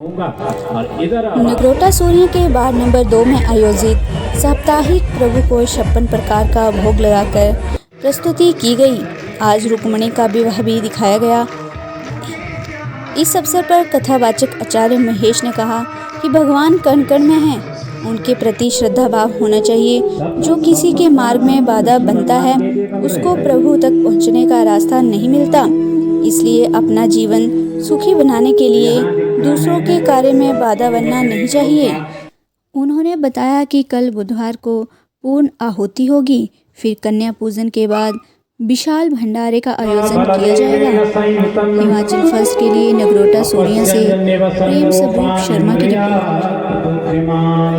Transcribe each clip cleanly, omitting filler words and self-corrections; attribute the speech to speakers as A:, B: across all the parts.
A: नगरोटा सूर्य के ward number 2 में आयोजित साप्ताहिक प्रभु को 56 प्रकार का भोग लगाकर प्रस्तुति की गई। आज रुक्मणी का विवाह भी दिखाया गया। इस अवसर पर कथावाचक आचार्य महेश ने कहा कि भगवान कण कण में हैं, उनके प्रति श्रद्धा भाव होना चाहिए। जो किसी के मार्ग में बाधा बनता है उसको प्रभु तक पहुंचने का रास्ता नहीं मिलता। इसलिए अपना जीवन सुखी बनाने के लिए दूसरों के कार्य में बाधा बनना नहीं चाहिए। उन्होंने बताया कि कल बुधवार को पूर्ण आहुति होगी, फिर कन्या पूजन के बाद विशाल भंडारे का आयोजन किया जाएगा। हिमाचल फर्स्ट के लिए नगरोटा सूर्य से प्रेम स्वरूप शर्मा की रिपोर्ट।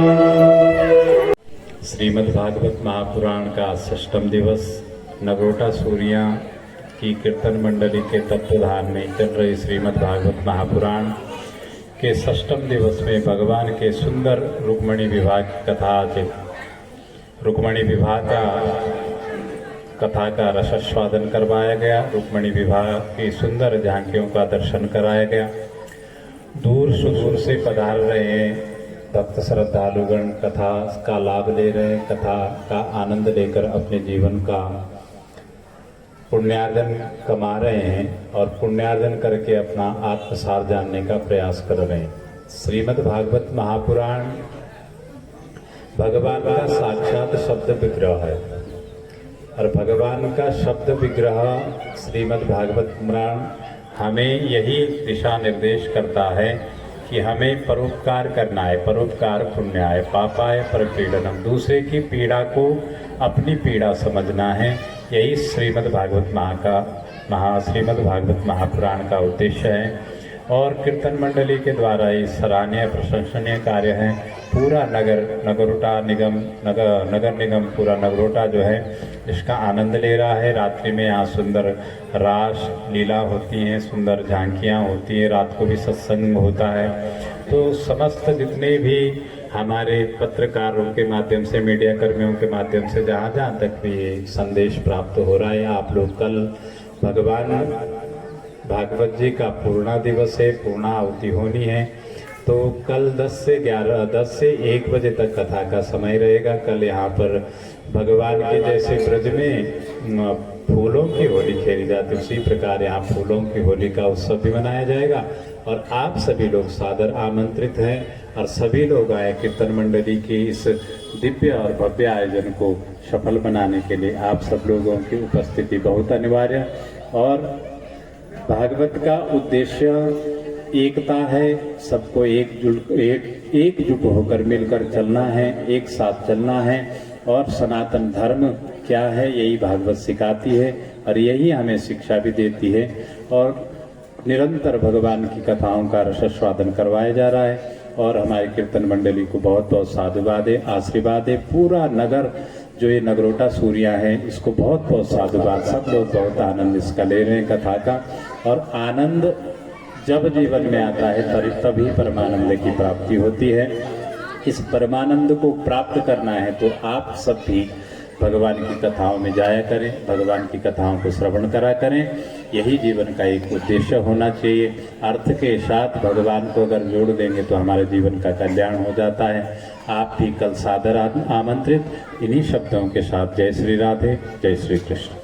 B: श्रीमद् भागवत महापुराण का 6वां दिवस नगरोटा सूर्या की कीर्तन मंडली के तत्वधान में चल रही श्रीमद् भागवत महापुराण के 6वें दिवस में भगवान के सुंदर रुक्मणी विवाह की कथा रुक्मणी विवाह कथा का रसास्वादन करवाया गया। रुक्मणी विवाह की सुंदर झांकियों का दर्शन कराया गया। दूर सुदूर से पधार रहे हैं भक्त श्रद्धालुगण, कथा का लाभ ले रहे हैं, कथा का आनंद लेकर अपने जीवन का पुण्यार्जन कमा रहे हैं और पुण्यार्जन करके अपना आत्मसार जानने का प्रयास कर रहे हैं। श्रीमद् भागवत महापुराण भगवान का साक्षात शब्द विग्रह है और भगवान का शब्द विग्रह श्रीमद् भागवत पुराण हमें यही दिशा निर्देश करता है कि हमें परोपकार करना है। परोपकार पुण्याय पापाय परपीड़नम, दूसरे की पीड़ा को अपनी पीड़ा समझना है। यही श्रीमद् भागवत महापुराण का उद्देश्य है और कीर्तन मंडली के द्वारा ये सराहनीय प्रशंसनीय कार्य है। पूरा नगरोटा निगम पूरा नगरोटा जो है इसका आनंद ले रहा है। रात्रि में यहाँ सुंदर रास लीला होती हैं, सुंदर झांकियाँ होती हैं, रात को भी सत्संग होता है। तो समस्त जितने भी हमारे पत्रकारों के माध्यम से, मीडिया कर्मियों के माध्यम से जहाँ तक भी ये संदेश प्राप्त हो रहा है, आप लोग कल भगवान भागवत जी का पूर्णा दिवस है, पूर्णा आहुति होनी है। तो कल 10 से 1 बजे तक कथा का समय रहेगा। कल यहाँ पर भगवान के जैसे ब्रज में फूलों की होली खेली जाती है, उसी प्रकार यहाँ फूलों की होली का उत्सव भी मनाया जाएगा और आप सभी लोग सादर आमंत्रित हैं और सभी लोग आए कीर्तन मंडली की इस दिव्य और भव्य आयोजन को सफल बनाने के लिए। आप सब लोगों की उपस्थिति बहुत अनिवार्य और भागवत का उद्देश्य एकता है। सबको एकजुट होकर मिलकर चलना है, एक साथ चलना है और सनातन धर्म क्या है यही भागवत सिखाती है और यही हमें शिक्षा भी देती है। और निरंतर भगवान की कथाओं का रसास्वादन करवाया जा रहा है और हमारे कीर्तन मंडली को बहुत बहुत साधुवाद है, आशीर्वाद है। पूरा नगर जो ये नगरोटा सूर्या है इसको बहुत बहुत साधुवाद। सब लोग बहुत आनंद इसका ले रहे हैं कथा का और आनंद जब जीवन में आता है तभी परमानंद की प्राप्ति होती है। इस परमानंद को प्राप्त करना है तो आप सब भी भगवान की कथाओं में जाया करें, भगवान की कथाओं को श्रवण करा करें। यही जीवन का एक उद्देश्य होना चाहिए। अर्थ के साथ भगवान को अगर जोड़ देंगे तो हमारे जीवन का कल्याण हो जाता है। आप भी कल सादर आमंत्रित। इन्हीं शब्दों के साथ जय श्री राधे, जय श्री कृष्ण।